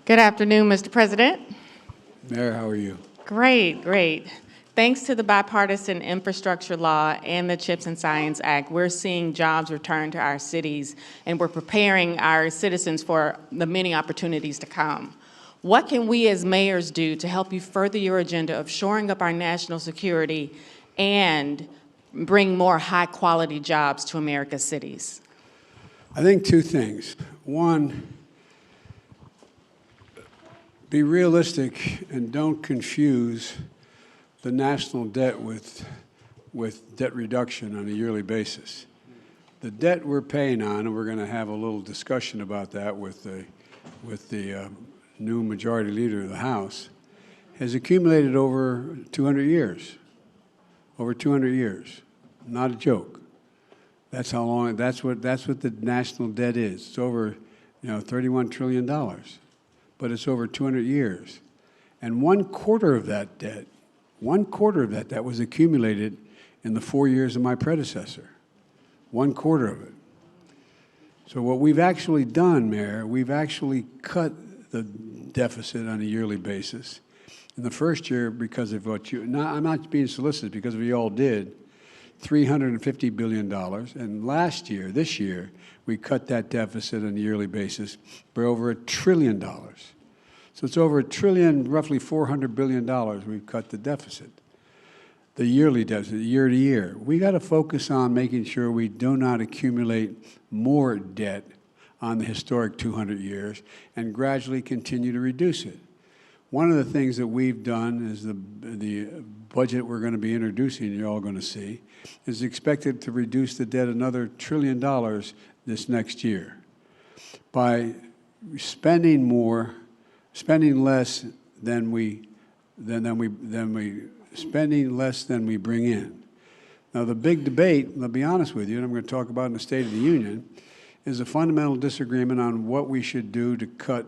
Good afternoon, Mr. President. Mayor, how are you? Great, great. Thanks to the bipartisan infrastructure law and the CHIPS and Science Act, we're seeing jobs return to our cities, and we're preparing our citizens for the many opportunities to come. What can we as mayors do to help you further your agenda of shoring up our national security and bring more high-quality jobs to America's cities? I think two things. One, be realistic and don't confuse the national debt with debt reduction on a yearly basis. The debt we're paying on, and we're going to have a little discussion about that with the new majority leader of the House, has accumulated over 200 years. Over 200 years. Not a joke. That's how long. That's what the national debt is. It's over, $31 trillion, but it's over 200 years, and one quarter of that debt was accumulated in the 4 years of my predecessor. 1/4 of it. So what we've actually done, Mayor, we've actually cut the deficit on a yearly basis. In the first year, because of what I'm not being solicitous, because we all did, $350 billion. And this year, we cut that deficit on a yearly basis by over $1 trillion. So it's over $1 trillion, roughly $400 billion we've cut the deficit. The yearly deficit, year to year. We got to focus on making sure we do not accumulate more debt on the historic 200 years and gradually continue to reduce it. One of the things that we've done is the budget we're going to be introducing, you're all going to see, is expected to reduce the debt another $1 trillion this next year by spending less than we bring in. Now, the big debate, I'll be honest with you, and I'm going to talk about in the State of the Union, is a fundamental disagreement on what we should do to cut.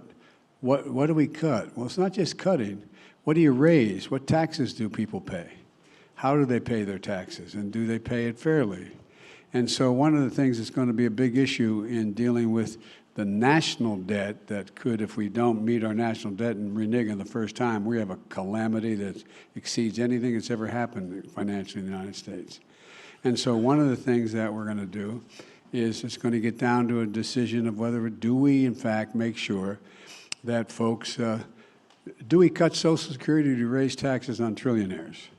What do we cut? Well, it's not just cutting. What do you raise? What taxes do people pay? How do they pay their taxes? And do they pay it fairly? And so one of the things that's going to be a big issue in dealing with the national debt that could, if we don't meet our national debt and renege on the first time, we have a calamity that exceeds anything that's ever happened financially in the United States. And so one of the things that we're going to do is it's going to get down to a decision of whether do we, in fact, make sure that folks, do we cut Social Security to raise taxes on billionaires?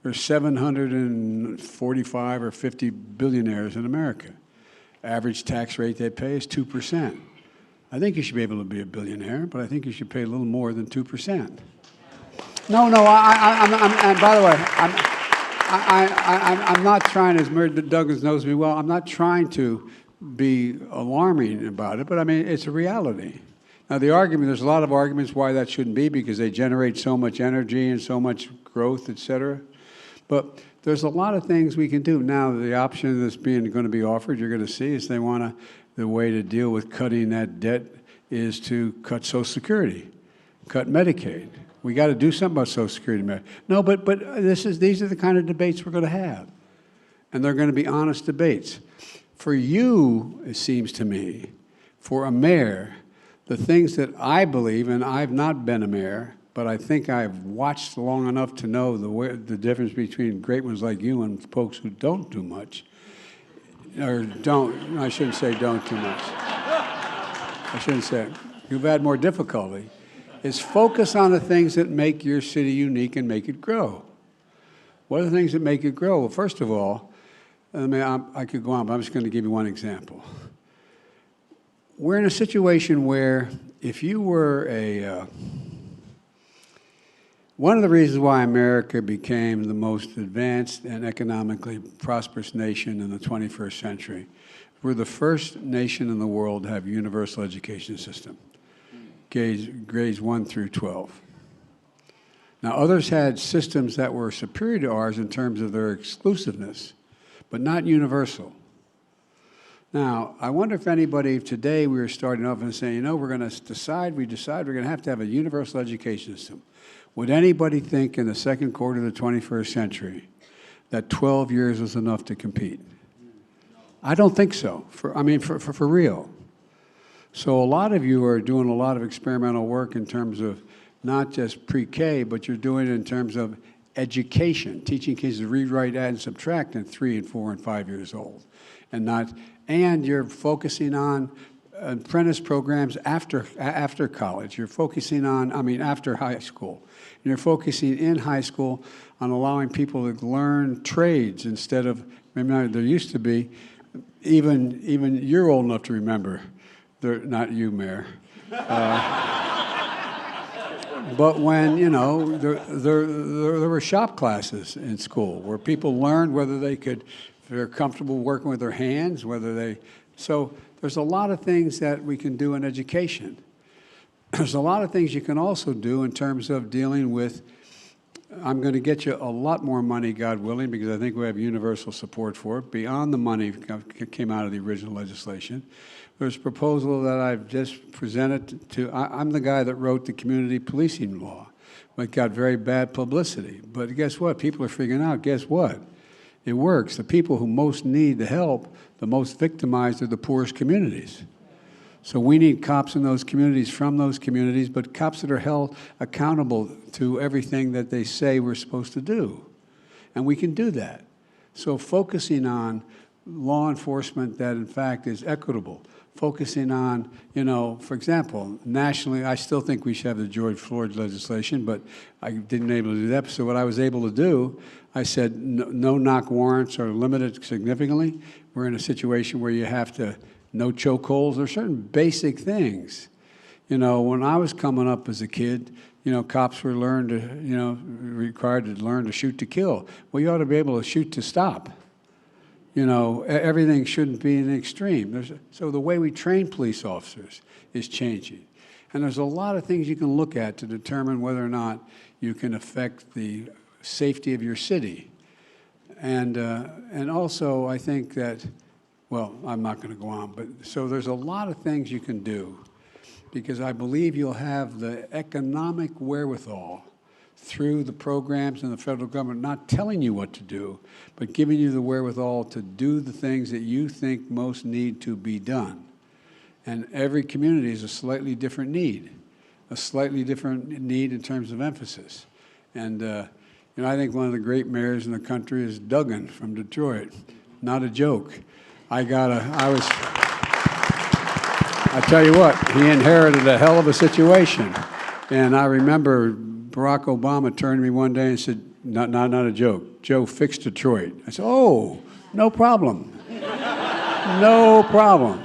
There's 745 or 50 billionaires in America. Average tax rate they pay is 2%. I think you should be able to be a billionaire, but I think you should pay a little more than 2%. No, and by the way, I'm not trying, as Douglas knows me well, I'm not trying to be alarming about it, but I mean, it's a reality. Now, there's a lot of arguments why that shouldn't be, because they generate so much energy and so much growth, et cetera. But there's a lot of things we can do. Now, the option that's going to be offered, you're going to see, is the way to deal with cutting that debt is to cut Social Security, cut Medicaid. We got to do something about Social Security. No, but these are the kind of debates we're going to have. And they're going to be honest debates. For you, it seems to me, for a mayor, the things that I believe, and I've not been a mayor, but I think I've watched long enough to know the difference between great ones like you and folks who don't do much, or don't, I shouldn't say don't too much. I shouldn't say it. You've had more difficulty, is focus on the things that make your city unique and make it grow. What are the things that make it grow? Well, first of all, I could go on, but I'm just going to give you one example. We're in a situation where if you were one of the reasons why America became the most advanced and economically prosperous nation in the 21st century, we're the first nation in the world to have a universal education system, grades 1 through 12. Now, others had systems that were superior to ours in terms of their exclusiveness, but not universal. Now, I wonder if anybody, if today we were starting off and saying, we're going to decide we're going to have a universal education system. Would anybody think in the second quarter of the 21st century that 12 years was enough to compete? I don't think so, for real. So a lot of you are doing a lot of experimental work in terms of not just pre-K, but you're doing it in terms of education, teaching kids to read, write, add, and subtract at 3 and 4 and 5 years old, and you're focusing on apprentice programs after college. You're focusing on, after high school. And you're focusing in high school on allowing people to learn trades instead of, remember, there used to be, even you're old enough to remember, not you, Mayor. But when, there were shop classes in school where people learned whether they're comfortable working with their hands, so there's a lot of things that we can do in education. There's a lot of things you can also do in terms of dealing with, I'm going to get you a lot more money, God willing, because I think we have universal support for it, beyond the money that came out of the original legislation. There's a proposal that I've just presented to, I'm the guy that wrote the community policing law. It got very bad publicity. But guess what? People are figuring out, guess what? It works. The people who most need the help, the most victimized, are the poorest communities. So we need cops in those communities, from those communities, but cops that are held accountable to everything that they say we're supposed to do. And we can do that. So focusing on law enforcement that, in fact, is equitable, focusing on, for example, nationally, I still think we should have the George Floyd legislation, but I didn't able to do that. So what I was able to do, I said no knock warrants are limited significantly. We're in a situation where you have to, no chokeholds. There are certain basic things. When I was coming up as a kid, cops were required to learn to shoot to kill. Well, you ought to be able to shoot to stop. Everything shouldn't be an extreme. So the way we train police officers is changing. And there's a lot of things you can look at to determine whether or not you can affect the safety of your city. And also, I think that, well, I'm not going to go on, but so there's a lot of things you can do, because I believe you'll have the economic wherewithal through the programs in the federal government, not telling you what to do, but giving you the wherewithal to do the things that you think most need to be done. And every community is a slightly different need in terms of emphasis. And I think one of the great mayors in the country is Duggan from Detroit. Not a joke. I tell you what, he inherited a hell of a situation. And I remember Barack Obama turned to me one day and said, not a joke, Joe, fix Detroit. I said, oh, no problem. No problem.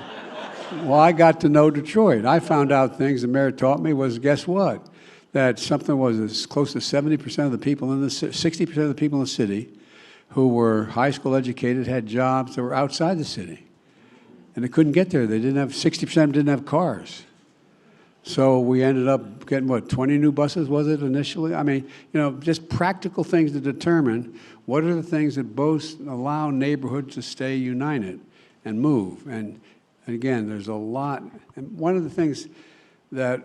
Well, I got to know Detroit. I found out things the mayor taught me was, guess what? That something was as close to 70% of the people 60% of the people in the city who were high school educated had jobs that were outside the city. And they couldn't get there. 60% of them didn't have cars. So we ended up getting, 20 new buses, was it initially? Just practical things to determine what are the things that both allow neighborhoods to stay united and move. And again, there's a lot. And one of the things that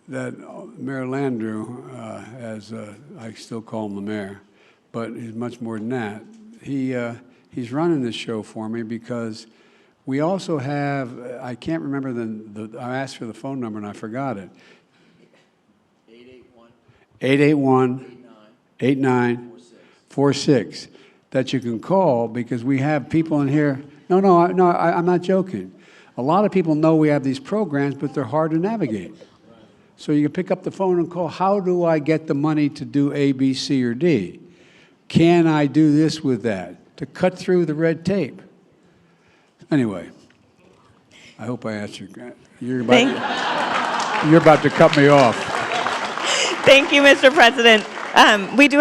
Mayor Landrieu, I still call him the mayor, but he's much more than that. He's running this show for me because we also have, I can't remember I asked for the phone number and I forgot it. 881-8946 that you can call, because we have people in here. No, I'm not joking. A lot of people know we have these programs, but they're hard to navigate. So you can pick up the phone and call, how do I get the money to do A, B, C, or D? Can I do this with that? To cut through the red tape. Anyway, I hope I answered. You're about to cut me off. Thank you, Mr. President. We do